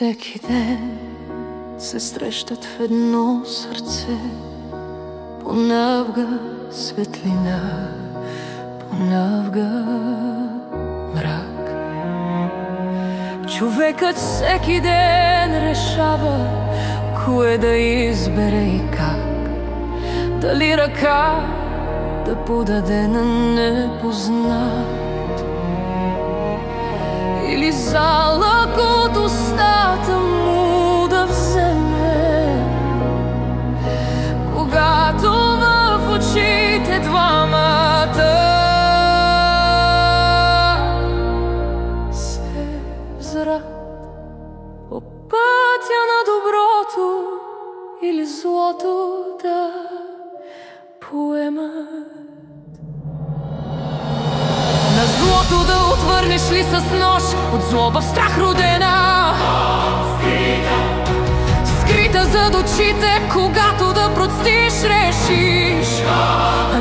Всеки ден се срещат в едно сърце, понавга светлина, понавга мрак. Човекът всеки ден решава кое да избере и как, дали ръка да подаде на непознат, или залък от устата му да вземе, когато в очите двамата се взрат по пътя на доброто или злото да поемат. На злото да отвърнеш ли с нож, от злоба в страх родена, скрита зад очите, когато да простиш решиш, а